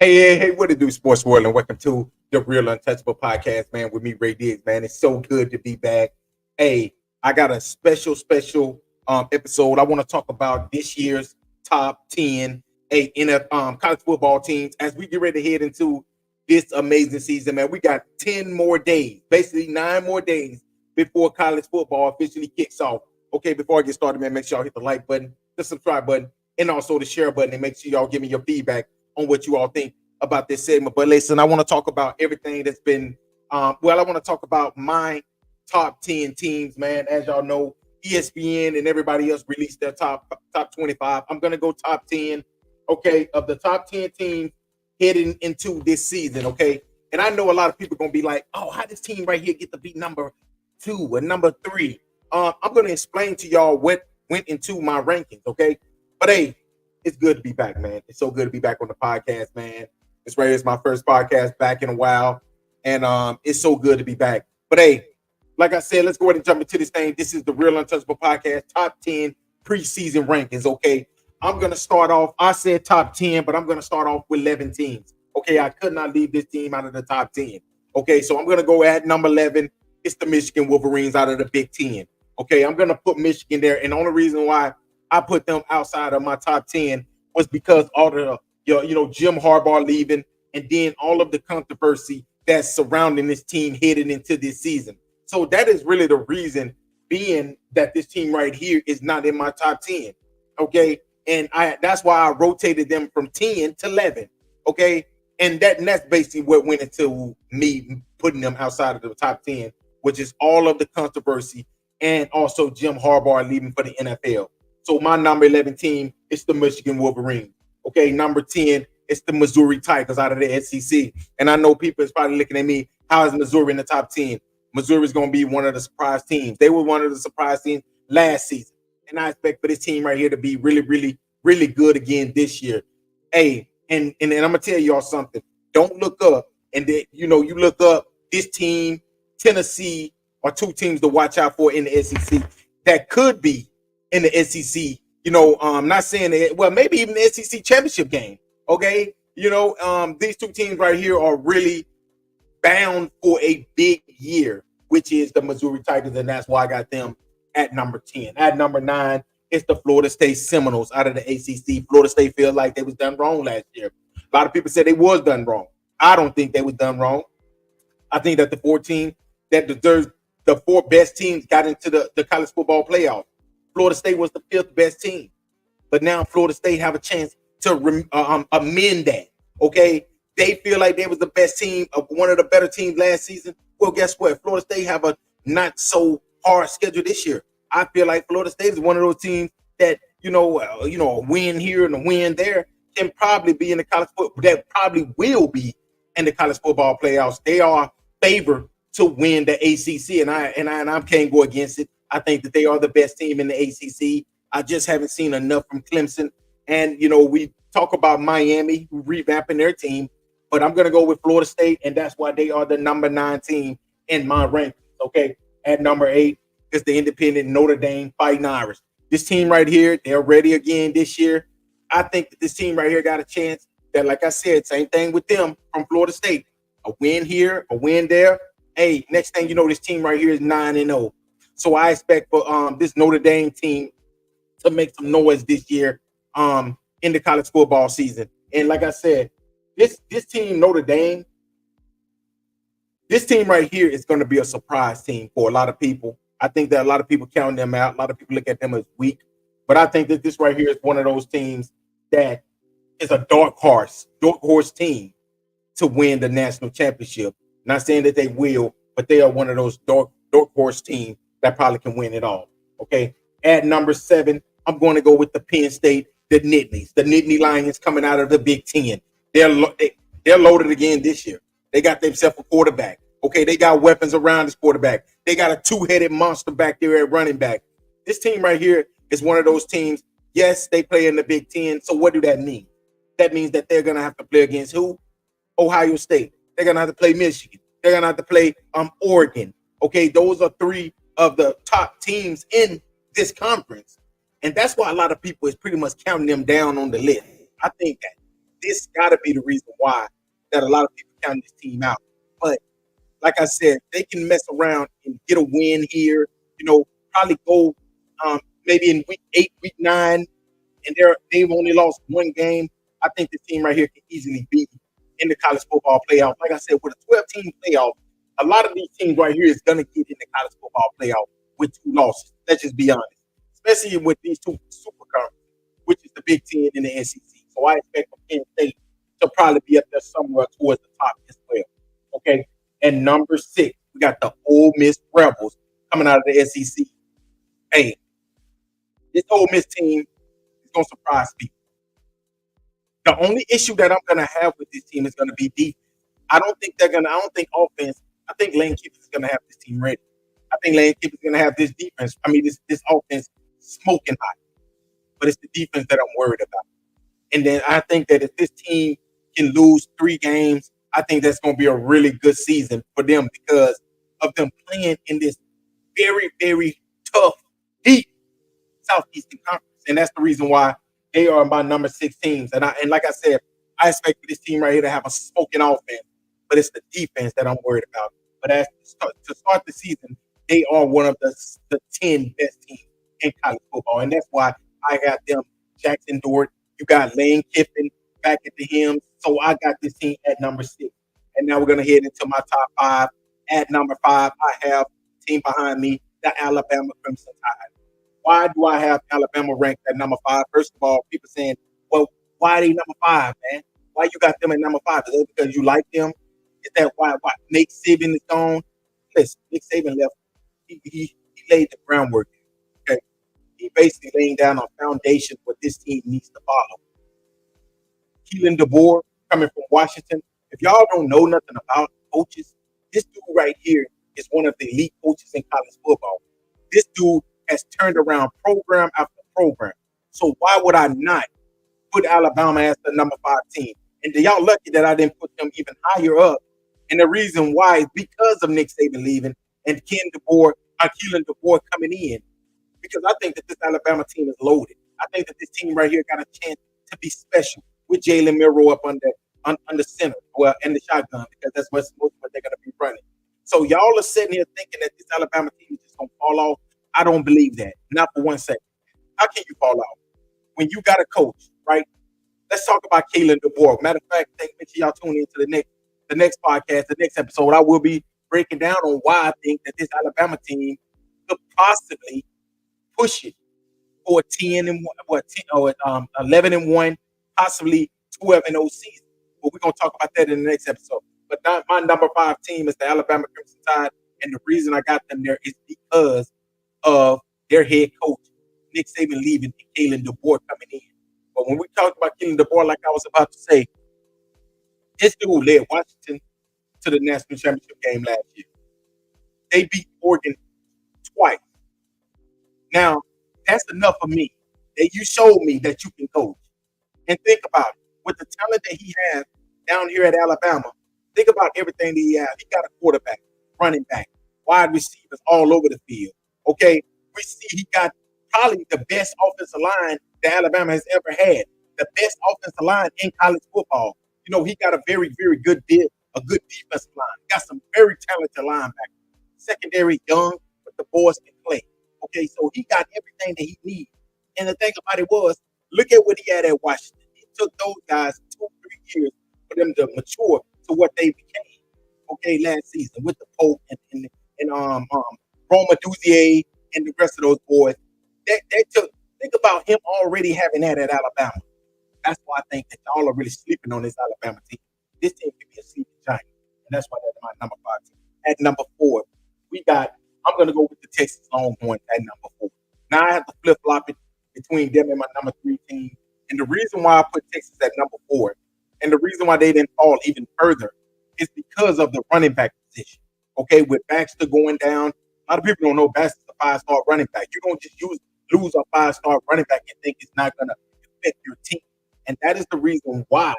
Hey, what it do, sports world, and welcome to the Real Untouchable podcast, man, with me, Ray Diggs, man. It's so good to be back. Hey, I got a special episode. I want to talk about this year's top 10 in a college football teams as we get ready to head into this amazing season, man. We got 10 more days, basically 9 more days before college football officially kicks off. Okay, before I get started, man, make sure y'all hit the like button, the subscribe button, and also the share button, and make sure y'all give me your feedback on what you all think about this segment. But listen, I want to talk about everything that's been I want to talk about my top 10 teams, man. As y'all know, ESPN and everybody else released their top 25. I'm gonna go top 10, okay, of the top 10 teams heading into this season, okay. And I know a lot of people are gonna be like, oh, how this team right here get to be number 2 or number 3? I'm gonna explain to y'all what went into my rankings, okay. But hey, it's good to be back, man. It's so good to be back on the podcast, man. It's right. It's my first podcast back in a while, and it's so good to be back. But hey, like I said, let's go ahead and jump into this thing. This is the Real Untouchable podcast, top 10 preseason rankings. Okay, I'm gonna start off. I said top 10, but I'm gonna start off with 11 teams. Okay, I could not leave this team out of the top 10. Okay, so I'm gonna go at number 11. It's the Michigan Wolverines out of the Big Ten. Okay, I'm gonna put Michigan there, and the only reason why I put them outside of my top 10 was because all the Jim Harbaugh leaving, and then all of the controversy that's surrounding this team heading into this season. So that is really the reason being that this team right here is not in my top 10. Okay. And that's why I rotated them from 10 to 11. Okay. And that's basically what went into me putting them outside of the top 10, which is all of the controversy and also Jim Harbaugh leaving for the NFL. So my number 11 team is the Michigan Wolverines. Okay, number 10, it's the Missouri Tigers out of the SEC. And I know people is probably looking at me, how is Missouri in the top 10? Missouri is going to be one of the surprise teams. They were one of the surprise teams last season. And I expect for this team right here to be really, really, really good again this year. Hey, and I'm going to tell y'all something. Don't look up. And then, you look up this team, Tennessee, are two teams to watch out for in the SEC that could be in the SEC. I'm not saying that, well, maybe even the SEC championship game. Okay. These two teams right here are really bound for a big year, which is the Missouri Tigers. And that's why I got them at number 10. At number 9, it's the Florida State Seminoles out of the ACC. Florida State feels like they was done wrong last year. A lot of people said they was done wrong. I don't think they was done wrong. I think that the 14 that deserves the 4 best teams got into the college football playoff. Florida State was the 5th best team, but now Florida State have a chance to amend that. Okay, they feel like they was the best team, one of the better teams last season. Well, guess what? Florida State have a not so hard schedule this year. I feel like Florida State is one of those teams that a win here and a win there can probably be in the college football. That probably will be in the college football playoffs. They are favored to win the ACC, and I can't go against it. I think that they are the best team in the ACC. I just haven't seen enough from Clemson. And, we talk about Miami revamping their team, but I'm going to go with Florida State, and that's why they are the number 9 team in my rankings, okay? At number 8 is the independent Notre Dame Fighting Irish. This team right here, they're ready again this year. I think that this team right here got a chance that, like I said, same thing with them from Florida State. A win here, a win there. Hey, next thing you know, this team right here is 9-0. So I expect for this Notre Dame team to make some noise this year in the college football season. And like I said, this team, Notre Dame, this team right here is going to be a surprise team for a lot of people. I think that a lot of people count them out. A lot of people look at them as weak. But I think that this right here is one of those teams that is a dark horse team to win the national championship. Not saying that they will, but they are one of those dark horse teams that probably can win it all. Okay. At number 7, I'm going to go with the Penn State, the Nittanies. The Nittany Lions coming out of the Big Ten. They're loaded again this year. They got themselves a quarterback. Okay, they got weapons around this quarterback. They got a 2-headed monster back there at running back. This team right here is one of those teams. Yes, they play in the Big Ten. So what do that mean? That means that they're going to have to play against who? Ohio State. They're going to have to play Michigan. They're going to have to play Oregon. Okay, those are 3 of the top teams in this conference. And that's why a lot of people is pretty much counting them down on the list. I think that. this got to be the reason why that a lot of people count this team out. But like I said, they can mess around and get a win here. Probably go maybe in week 8, week 9, and they've only lost one game. I think this team right here can easily be in the college football playoff. Like I said, with a 12-team playoff, a lot of these teams right here is going to get in the college football playoff with 2 losses. Let's just be honest, especially with these 2 super conferences, which is the Big Ten and the SEC. So I expect Penn State to probably be up there somewhere towards the top as well. Okay, and number 6, we got the Ole Miss Rebels coming out of the SEC. Hey, this Ole Miss team is going to surprise people. The only issue that I'm going to have with this team is going to be defense. I don't think offense. I think Lane Kiffin is going to have this team ready. I think Lane Kiffin is going to have this defense. This offense smoking hot. But it's the defense that I'm worried about. And then I think that if this team can lose 3 games, I think that's going to be a really good season for them because of them playing in this very, very tough, deep Southeastern Conference. And that's the reason why they are my number 6 teams. And like I said, I expect this team right here to have a smoking offense, but it's the defense that I'm worried about. But to start the season, they are one of the 10 best teams in college football. And that's why I got them, Jackson Dort. You got Lane Kiffin back at the helm. So I got this team at number 6. And now we're going to head into my top 5. At number 5, I have team behind me, the Alabama Crimson Tide. Why do I have Alabama ranked at number 5? First of all, people saying, well, why are they number 5, man? Why you got them at number 5? Is that because you like them? Is that why Nick Saban is gone? Listen, Nick Saban left. He laid the groundwork. Okay, he basically laying down a foundation what this team needs to follow. Keelan DeBoer coming from Washington. If y'all don't know nothing about coaches, this dude right here is one of the elite coaches in college football. This dude has turned around program after program. So why would I not put Alabama as the number 5 team? And y'all lucky that I didn't put them even higher up. And the reason why is because of Nick Saban leaving and Keelan DeBoer coming in. Because I think that this Alabama team is loaded. I think that this team right here got a chance to be special with Jalen Milroe up under center, in the shotgun, because that's most what they're going to be running. So y'all are sitting here thinking that this Alabama team is just going to fall off. I don't believe that. Not for 1 second. How can you fall off when you got a coach, right? Let's talk about Keelan DeBoer. Matter of fact, make sure y'all tune into the next podcast, the next episode. I will be breaking down on why I think that this Alabama team could possibly push it for a 11-1, possibly 12-0 season. But we're gonna talk about that in the next episode. But my number 5 team is the Alabama Crimson Tide, and the reason I got them there is because of their head coach, Nick Saban leaving and Keelan DeBoer coming in. But when we talk about Keelan DeBoer, like I was about to say, this dude led Washington to the national championship game last year. They beat Oregon twice. Now, that's enough for me. That you showed me that you can coach. And think about it. With the talent that he has down here at Alabama, think about everything that he has. He got a quarterback, running back, wide receivers all over the field. Okay, we see he got probably the best offensive line that Alabama has ever had. The best offensive line in college football. He got a very, very good defensive line. He got some very talented linebackers. Secondary young, but the boys can play. Okay, so he got everything that he needs. And the thing about it was, look at what he had at Washington. It took those guys 2-3 years for them to mature to what they became. Okay, last season with the Pope and Roma Duzier and the rest of those boys. Think about him already having that at Alabama. That's why I think that y'all are really sleeping on this Alabama team. This team could be a sleeping giant. And that's why that's my number 5 team. At number 4, I'm going to go with the Texas Longhorns at number 4. Now I have to flip-flop it between them and my number 3 team. And the reason why I put Texas at number 4, and the reason why they didn't fall even further, is because of the running back position. Okay, with Baxter going down, a lot of people don't know Baxter's a 5-star running back. You don't just lose a 5-star running back and think it's not going to affect your team. And that is the reason why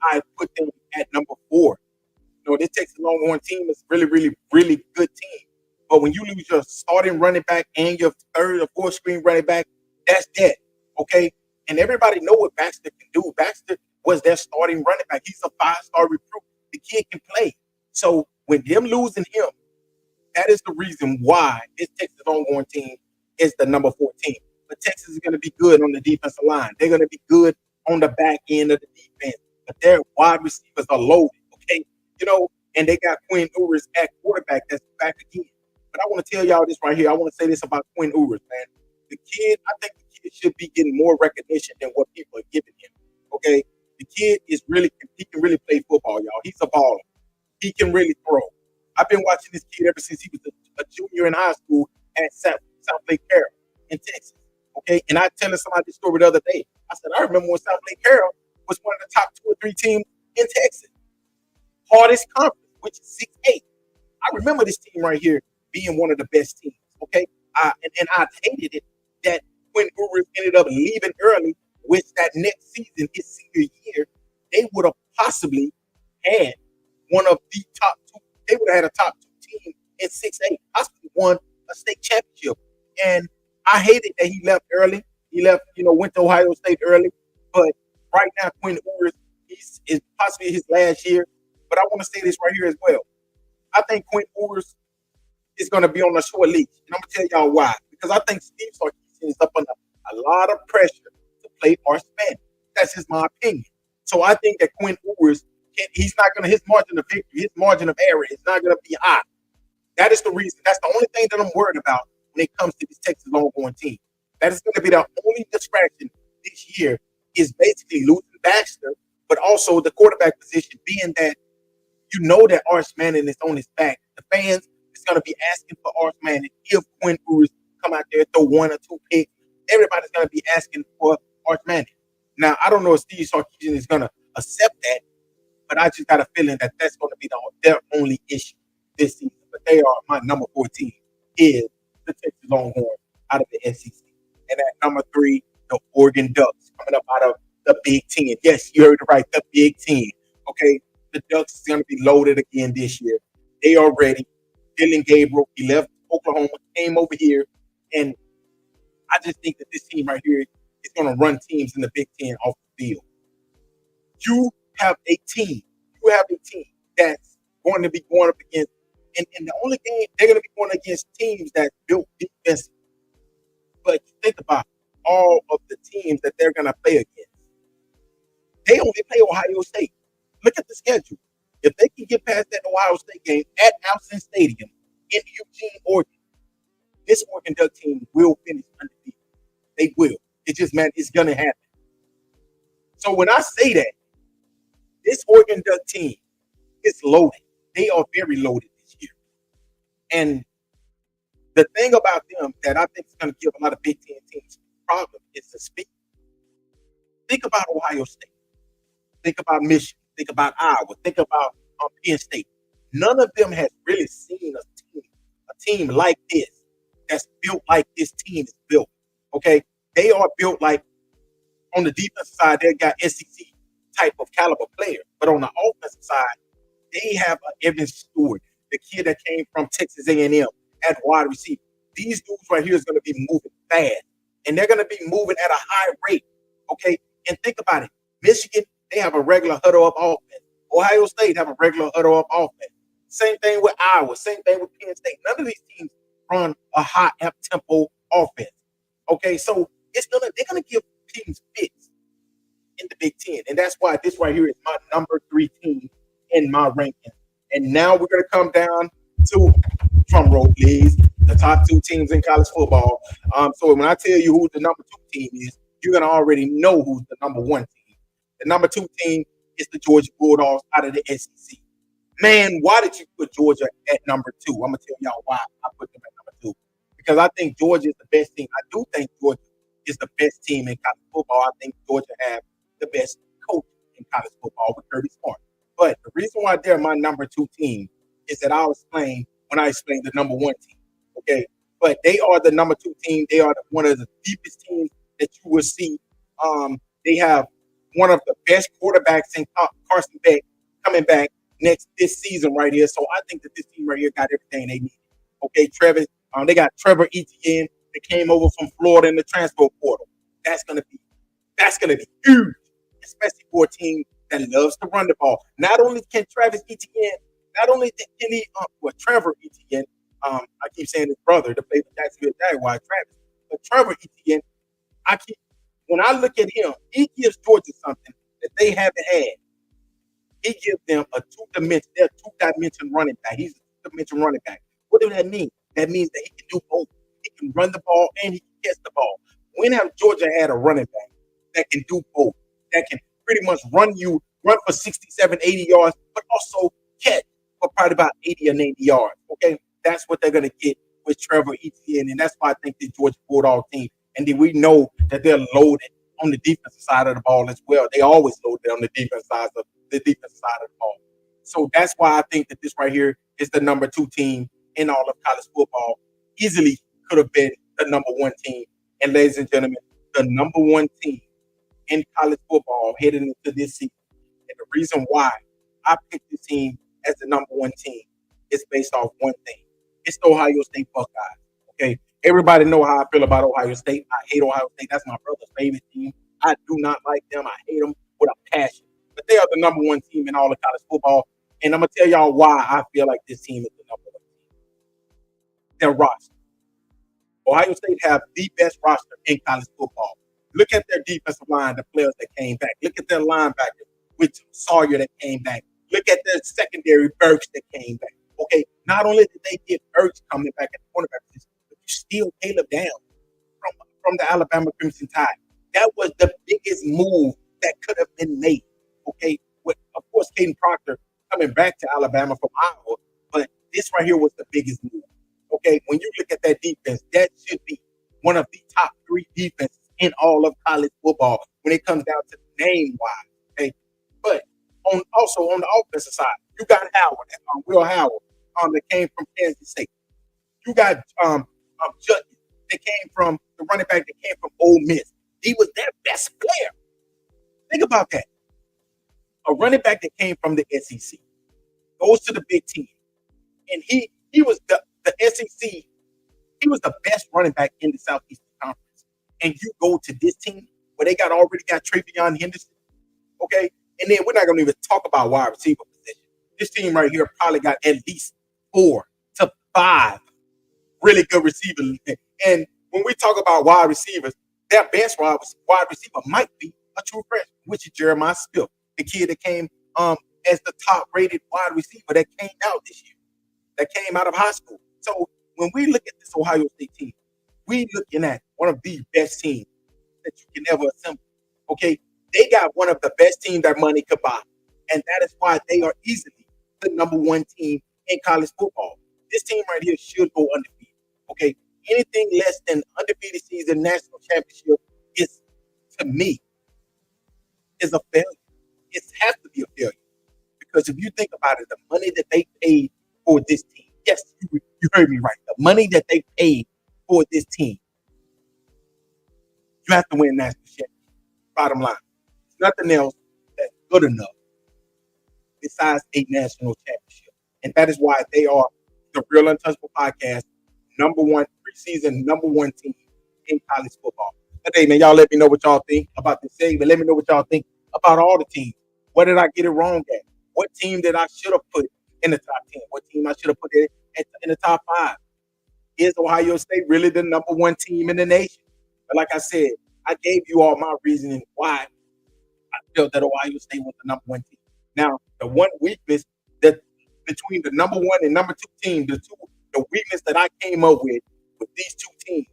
I put them at number 4. This Texas Longhorn team is really, really, really good team. But when you lose your starting running back and your 3rd or 4th string running back, that's dead. Okay? And everybody know what Baxter can do. Baxter was their starting running back. He's a 5-star recruit. The kid can play. So with them losing him, that is the reason why this Texas homegrown team is the number 14. But Texas is going to be good on the defensive line. They're going to be good on the back end of the defense. But their wide receivers are loaded, okay? And they got Quinn Ewers at quarterback that's back again. But I want to tell y'all this right here. I want to say this about Quinn Ewers, man. I think the kid should be getting more recognition than what people are giving him, okay? The kid he can really play football, y'all. He's a baller. He can really throw. I've been watching this kid ever since he was a junior in high school at South Lake Carroll in Texas. Okay, and I telling somebody this story the other day. I said, I remember when South Lake Carroll was one of the top 2 or 3 teams in Texas. Hardest conference, which is 6-8. I remember this team right here being one of the best teams. Okay, and I hated it that when Ewers ended up leaving early, which that next season, his senior year, they would have possibly had one of the top 2. They would have had a top 2 team in 6-8. Possibly won a state championship. And I hated that he left early. He left, went to Ohio State early. But right now, Quinn Ewers is possibly his last year. But I want to say this right here as well. I think Quinn Ewers is going to be on a short leash. And I'm going to tell y'all why. Because I think Steve Sarkisian is up under a lot of pressure to play Arch Manning. That's just my opinion. So I think that Quinn Ewers, he's not going to, his margin of victory, his margin of error is not going to be high. That is the reason. That's the only thing that I'm worried about when it comes to this Texas Longhorn team. That is going to be the only distraction this year is basically losing Baxter, but also the quarterback position being that that Arch Manning is on his back. The fans is going to be asking for Arch Manning if Quinn Ewers come out there, throw 1 or 2 picks. Everybody's going to be asking for Arch Manning. Now, I don't know if Steve Sarkisian is going to accept that, but I just got a feeling that that's going to be their only issue this season. But they are my number 14 is the Texas Longhorns out of the SEC. And at number 3, the Oregon Ducks coming up out of the Big Ten. Yes, you heard it right, the Big Ten. Okay, the Ducks is going to be loaded again this year. They are ready. Dylan Gabriel, he left Oklahoma, came over here, and I just think that this team right here is going to run teams in the Big Ten off the field. You have a team that's going to be going up against, and the only game they're going to be going against teams that built defense. But think about all of the teams that they're going to play against. They only play Ohio State. Look at the schedule. If they can get past that Ohio State game at Allen Stadium in Eugene, Oregon, this Oregon Duck team will finish undefeated. They will. It just, man, it's going to happen. So when I say that, this Oregon Duck team is loaded. They are very loaded this year. And the thing about them that I think is going to give a lot of Big Ten teams a problem is the speed. Think about Ohio State. Think about Michigan. Think about Iowa. Think about Penn State. None of them has really seen a team like this that's built like this team is built. Okay? They are built like on the defensive side, they got SEC type of caliber player. But on the offensive side, they have Evan Stewart, the kid that came from Texas A&M at wide receiver. These dudes right here is going to be moving fast. And they're going to be moving at a high rate. Okay? And think about it. Michigan, they have a regular huddle-up offense. Ohio State have a regular huddle-up offense. Same thing with Iowa. Same thing with Penn State. None of these teams run a high up-tempo offense. Okay? So they're going to give teams fits in the Big Ten. And that's why this right here is my number 3 team in my ranking. And now we're going to come down to, drum roll please, the top 2 teams in college football. So when I tell you who the number 2 team is, you're going to already know who's the number 1 team. The number 2 team is the Georgia Bulldogs out of the SEC. Man, why did you put Georgia at number 2? I'm going to tell y'all why I put them at number 2. Because I think Georgia is the best team. I do think Georgia is the best team in college football. I think Georgia have the best coach in college football with Kirby Smart. But the reason why they're my number 2 team is that I'll explain when I explain the number 1 team. Okay? But they are the number 2 team. They are one of the deepest teams that you will see. They have one of the best quarterbacks in Carson Beck coming back this season right here. So I think that this team right here got everything they need. Okay, they got Trevor Etienne that came over from Florida in the transfer portal. That's gonna be huge. especially for a team that loves to run the ball. Not only can Travis Etienne, not only can he, Trevor Etienne, I keep saying his brother, the play for Jacksonville Jaguars, Travis, but Trevor Etienne, I keep when I look at him, he gives Georgia something that they haven't had. He gives them a two-dimension running back. He's a two-dimension running back. What does that mean? That means that he can do both. He can run the ball and he can catch the ball. When have Georgia had a running back that can do both? That can pretty much run for 67, 80 yards, but also catch for probably about 80 and 80 yards. Okay, that's what they're going to get with Trevor Etienne, and that's why I think the Georgia Bulldog team. And then we know that they're loaded on the defensive side of the ball as well. They always loaded on the defensive side of the ball. So that's why I think that this right here is the number 2 team in all of college football. Easily could have been the number 1 team. And ladies and gentlemen, the number 1 team in college football heading into this season. And the reason why I picked this team as the number 1 team is based off one thing. It's the Ohio State Buckeyes. Okay. Everybody know how I feel about Ohio State. I hate Ohio State. That's my brother's favorite team. I do not like them. I hate them with a passion. But they are the number 1 team in all of college football. And I'm going to tell y'all why I feel like this team is the number 1 team. Their roster. Ohio State have the best roster in college football. Look at their defensive line, the players that came back. Look at their linebackers with Sawyer that came back. Look at their secondary, Burks, that came back. Okay, not only did they get Burks coming back at the cornerback position, but you steal Caleb down from the Alabama Crimson Tide. That was the biggest move that could have been made. Okay, with, of course, Caden Proctor coming back to Alabama from Iowa, but this right here was the biggest move. Okay, when you look at that defense, that should be one of the top 3 defenses in all of college football when it comes down to name-wise. Okay, but also on the offensive side, you got Howard, Will Howard, that came from Kansas State. You got Judge that came from the running back that came from Ole Miss. He was their best player. Think about that. A running back that came from the SEC goes to the Big Ten, and he was the SEC. He was the best running back in the Southeastern Conference. And you go to this team where they already got Travion Henderson, okay? And then we're not going to even talk about wide receiver position. This team right here probably got at least 4 to 5 really good receivers. And when we talk about wide receivers, their best wide receiver might be a true freshman, which is Jeremiah Smith, the kid that came as the top-rated wide receiver that came out this year, that came out of high school. So when we look at this Ohio State team, we looking at one of the best teams that you can ever assemble. Okay, they got one of the best teams that money could buy, and that is why they are easily the number 1 team in college football. This team right here should go undefeated. Okay, anything less than undefeated season, national championship is, to me, is a failure. It has to be a failure because if you think about it, the money that they paid for this team. Yes, you heard me right. The money that they paid for this team, you have to win national championship. Bottom line, there's nothing else that's good enough besides a national championship, and that is why they are the Real Untouchable podcast, number 1 preseason, number 1 team in college football. But hey, man, y'all let me know what y'all think about this segment. Let me know what y'all think about all the teams. What did I get it wrong at? What team that I should have put in the top 10? What team I should have put in the top 5? Is Ohio State really the number 1 team in the nation? But like I said, I gave you all my reasoning why I felt that Ohio State was the number 1 team. Now, the one weakness that between the number 1 and number 2 team, the weakness that I came up with these 2 teams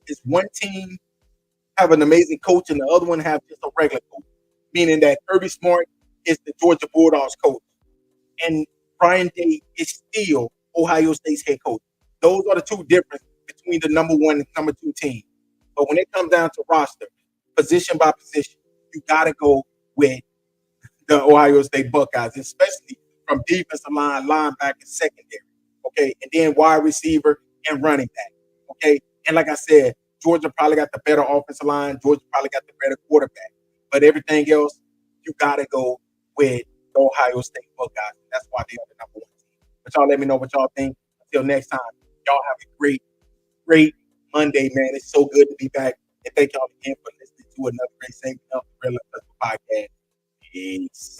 is one team have an amazing coach and the other one have just a regular coach, meaning that Kirby Smart is the Georgia Bulldogs coach and Brian Day is still Ohio State's head coach. Those are the 2 differences between the number 1 and number 2 team. But when it comes down to roster, position by position, you got to go with the Ohio State Buckeyes, especially from defensive line, linebacker, secondary, okay, and then wide receiver and running back, okay. And like I said, Georgia probably got the better offensive line. Georgia probably got the better quarterback. But everything else, you got to go with the Ohio State Buckeyes. That's why they are the number 1 team. But y'all let me know what y'all think. Until next time, y'all have a great Monday, man. It's so good to be back. And thank y'all again for listening to another great segment of the Real Untouchable. Podcast. Peace.